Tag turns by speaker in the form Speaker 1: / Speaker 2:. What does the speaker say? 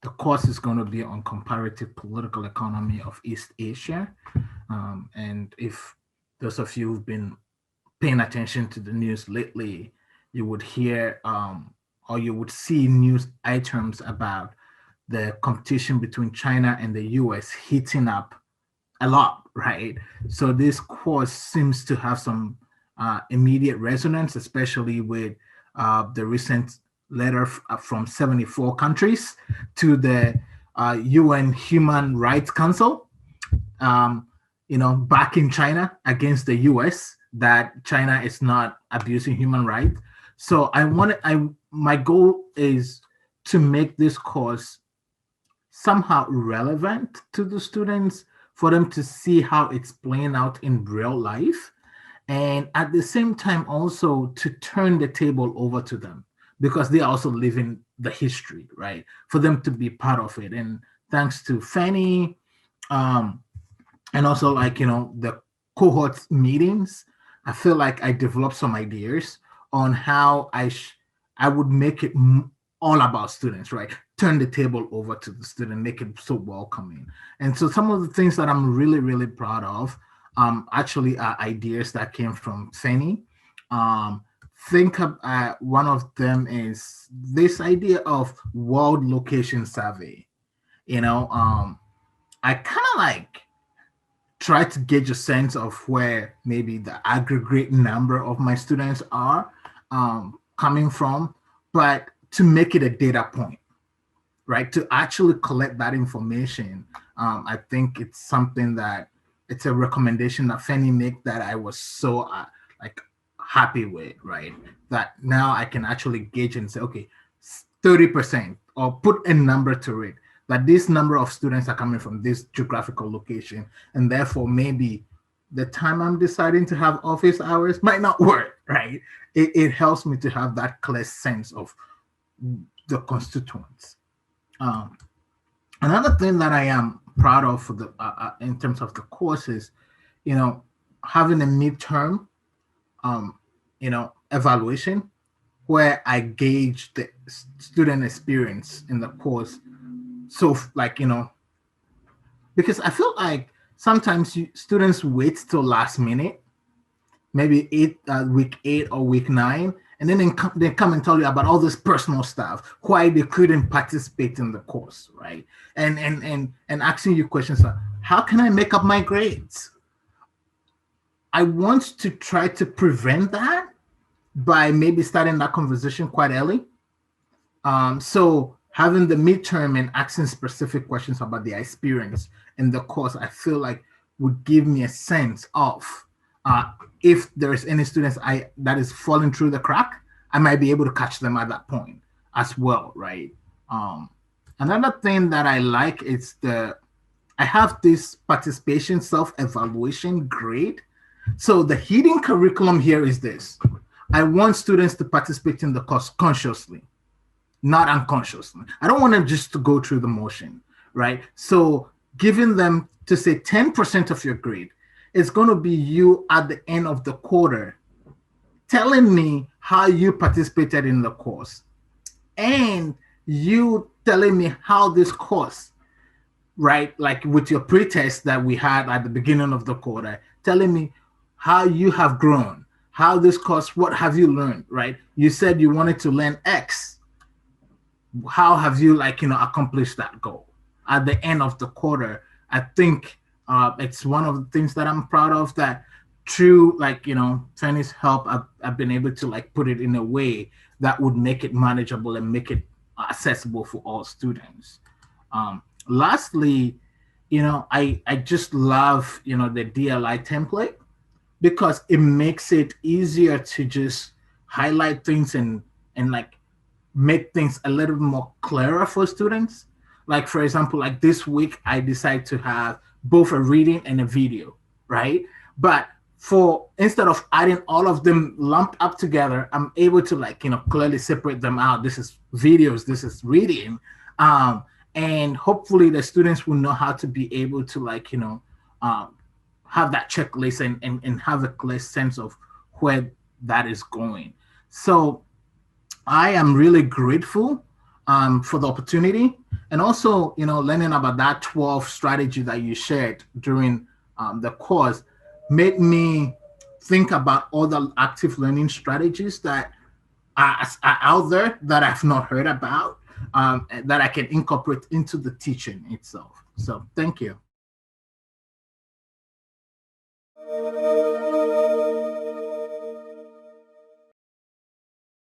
Speaker 1: the course is going to be on comparative political economy of East Asia. And if those of you who've been paying attention to the news lately, you would hear or you would see news items about the competition between China and the US heating up a lot, right? So this course seems to have some immediate resonance, especially with the recent letter from 74 countries to the UN Human Rights Council, um, back in China against the US that China is not abusing human rights. So my goal is to make this course somehow relevant to the students for them to see how it's playing out in real life, and at the same time also to turn the table over to them because they are also living the history, right, for them to be part of it. And thanks to Fanny, um, and also like the cohort meetings, I feel like I developed some ideas on how I would make it all about students, right? Turn the table over to the student, make it so welcoming. And so some of the things that I'm really really proud of, actually are ideas that came from Fanny. um, think of, one of them is this idea of world location survey. you know um, I kind of like try to gauge a sense of where maybe the aggregate number of my students are coming from, but to make it a data point, right? To actually collect that information, I think it's something that it's a recommendation that Fanny make that I was so like happy with, right? That now I can actually gauge and say, okay, 30%, or put a number to it, that this number of students are coming from this geographical location, and therefore maybe the time I'm deciding to have office hours might not work, right? It helps me to have that clear sense of the constituents. Um, Another thing that I am proud of for the in terms of the courses, you know, having a midterm, evaluation where I gauge the student experience in the course. So, like, because I feel like sometimes students wait till last minute, maybe week 8 or week 9, and then they come and tell you about all this personal stuff, why they couldn't participate in the course, right? And asking you questions like, how can I make up my grades? I want to try to prevent that by maybe starting that conversation quite early. So having the midterm and asking specific questions about their experience in the course, I feel like would give me a sense of uh, if there's any students that is falling through the crack, I might be able to catch them at that point as well, right? Um, Another thing that I like is I have this participation self-evaluation grade. So the hidden curriculum here is this: I want students to participate in the course consciously, not unconsciously. I don't want them just to go through the motion, right? So giving them to say 10% of your grade is going to be you at the end of the quarter telling me how you participated in the course, and you telling me how this course, right? Like with your pretest that we had at the beginning of the quarter, telling me how you have grown, how this course, what have you learned, right? You said you wanted to learn X. How have you accomplished that goal at the end of the quarter? I think it's one of the things that I'm proud of, that through Fanny's help, I've been able to like put it in a way that would make it manageable and make it accessible for all students. Lastly, I just love the DLI template because it makes it easier to just highlight things and like make things a little more clearer for students. Like for example, like this week I decided to have both a reading and a video, right? But for instead of adding all of them lumped up together, I'm able to clearly separate them out. This is videos, this is reading. And hopefully the students will know how to be able to um, have that checklist and have a clear sense of where that is going. So I am really grateful for the opportunity. And also, learning about that 12 strategy that you shared during the course made me think about other active learning strategies that are out there that I've not heard about, that I can incorporate into the teaching itself. So thank you.